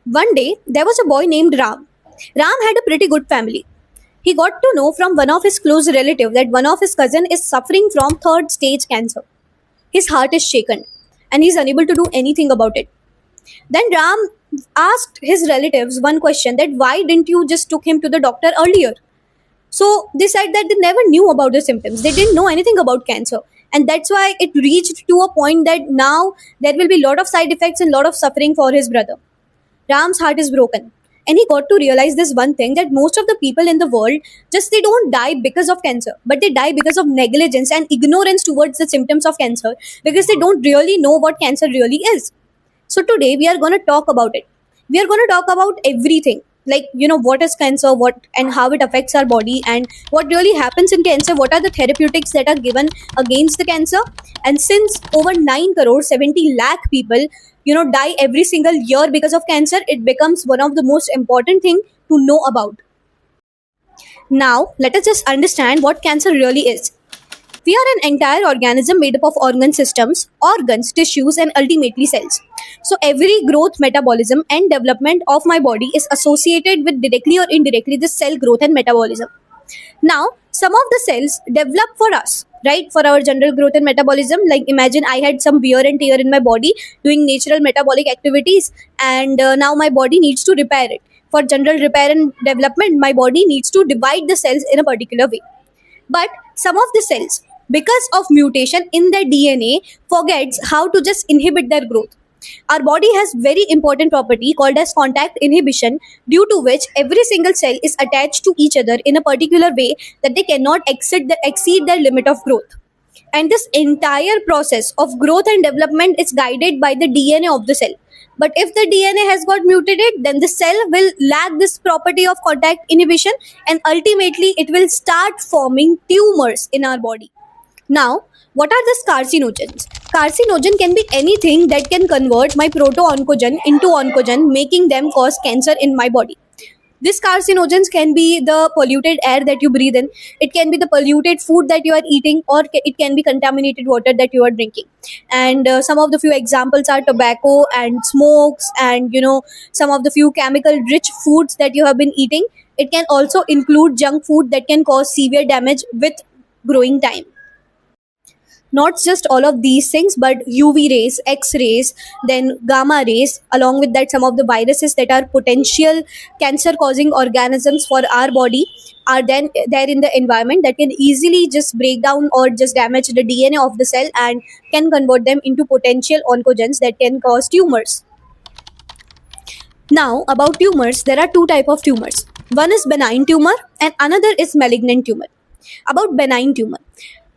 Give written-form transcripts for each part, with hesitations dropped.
One day, there was a boy named Ram. Ram had a pretty good family. He got to know from one of his close relatives that one of his cousin is suffering from third stage cancer. His heart is shaken and he's unable to do anything about it. Then Ram asked his relatives one question, that why didn't you just took him to the doctor earlier? So they said that they never knew about the symptoms. They didn't know anything about cancer. And that's why it reached to a point that now there will be a lot of side effects and a lot of suffering for his brother. Ram's heart is broken. And he got to realize this one thing, that most of the people in the world just they don't die because of cancer, but they die because of negligence and ignorance towards the symptoms of cancer, because they don't really know what cancer really is. So today we are going to talk about it. We are going to talk about everything, like what is cancer, what and how it affects our body, and what really happens in cancer, what are the therapeutics that are given against the cancer. And since over 9 crore 70 lakh people die every single year because of cancer, it becomes one of the most important thing to know about. Now let us just understand what cancer really is. We are an entire organism made up of organ systems, organs, tissues, and ultimately cells. So every growth, metabolism, and development of my body is associated with directly or indirectly the cell growth and metabolism. Now, some of the cells develop for us, right? For our general growth and metabolism. Like imagine I had some wear and tear in my body doing natural metabolic activities, and now my body needs to repair it. For general repair and development, my body needs to divide the cells in a particular way. But some of the cells, because of mutation in their DNA, forgets how to just inhibit their growth. Our body has very important property called as contact inhibition, due to which every single cell is attached to each other in a particular way that they cannot exceed their limit of growth. And this entire process of growth and development is guided by the DNA of the cell. But if the DNA has got mutated, then the cell will lack this property of contact inhibition, and ultimately it will start forming tumors in our body. Now, what are these carcinogens? Carcinogen can be anything that can convert my proto-oncogen into oncogen, making them cause cancer in my body. These carcinogens can be the polluted air that you breathe in, it can be the polluted food that you are eating, or it can be contaminated water that you are drinking. And some of the few examples are tobacco and smokes, and some of the few chemical rich foods that you have been eating. It can also include junk food that can cause severe damage with growing time. Not just all of these things, but UV rays, X rays, then gamma rays, along with that, some of the viruses that are potential cancer causing organisms for our body are then there in the environment that can easily just break down or just damage the DNA of the cell and can convert them into potential oncogens that can cause tumors. Now, about tumors, there are two type of tumors. One is benign tumor and another is malignant tumor. About benign tumor.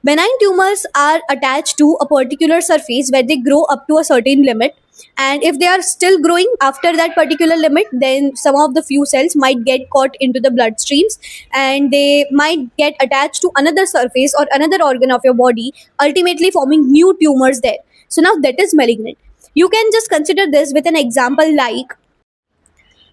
Benign tumors are attached to a particular surface where they grow up to a certain limit, and if they are still growing after that particular limit, then some of the few cells might get caught into the bloodstreams and they might get attached to another surface or another organ of your body, ultimately forming new tumors there. So now that is malignant. You can just consider this with an example like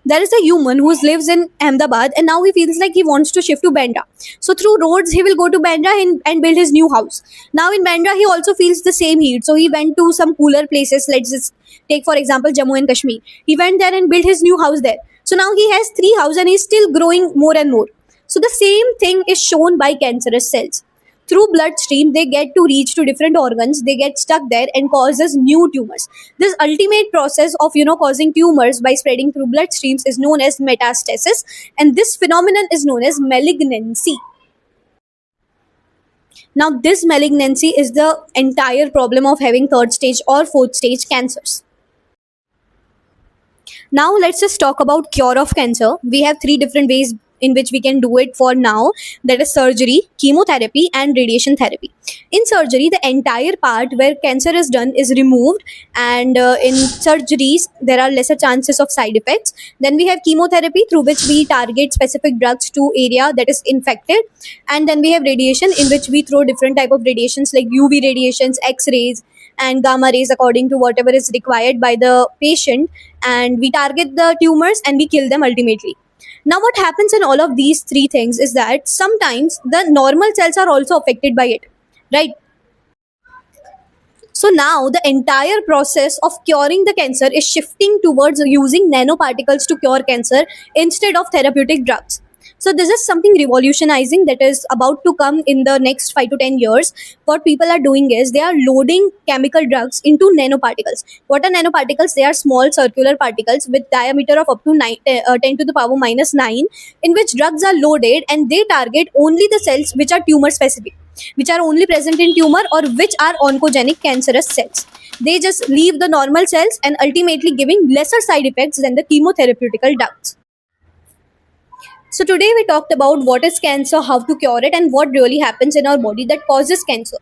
there is a human who lives in Ahmedabad and now he feels like he wants to shift to Bandra. So through roads, he will go to Bandra and build his new house. Now in Bandra, he also feels the same heat. So he went to some cooler places. Let's just take, for example, Jammu and Kashmir. He went there and built his new house there. So now he has three houses and he's still growing more and more. So the same thing is shown by cancerous cells. Through bloodstream, they get to reach to different organs, they get stuck there and causes new tumors. This ultimate process of causing tumors by spreading through bloodstreams is known as metastasis, and this phenomenon is known as malignancy. Now this malignancy is the entire problem of having third stage or fourth stage cancers. Now let's just talk about cure of cancer. We have three different ways in which we can do it for now, that is surgery, chemotherapy, and radiation therapy. In surgery, the entire part where cancer is done is removed, and in surgeries there are lesser chances of side effects. Then we have chemotherapy, through which we target specific drugs to area that is infected, and then we have radiation, in which we throw different type of radiations like UV radiations, X rays, and gamma rays according to whatever is required by the patient, and we target the tumors and we kill them ultimately. Now what happens in all of these three things is that sometimes the normal cells are also affected by it, right? So now the entire process of curing the cancer is shifting towards using nanoparticles to cure cancer instead of therapeutic drugs. So this is something revolutionizing that is about to come in the next 5 to 10 years. What people are doing is they are loading chemical drugs into nanoparticles. What are nanoparticles? They are small circular particles with diameter of up to 10 to the power minus 9, in which drugs are loaded, and they target only the cells which are tumor specific, which are only present in tumor, or which are oncogenic cancerous cells. They just leave the normal cells and ultimately giving lesser side effects than the chemotherapeutical drugs. So today we talked about what is cancer, how to cure it, and what really happens in our body that causes cancer.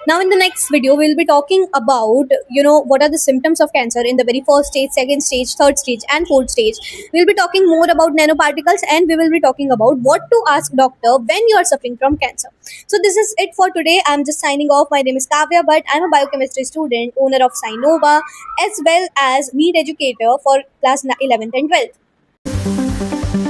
Now in the next video we'll be talking about what are the symptoms of cancer in the very first stage, second stage, third stage, and fourth stage. We'll be talking more about nanoparticles, and we will be talking about what to ask doctor when you are suffering from cancer. So this is it for today. I'm just signing off. My name is Kavya, but I'm a biochemistry student, owner of Sinova, as well as NEET educator for class 11th and 12th.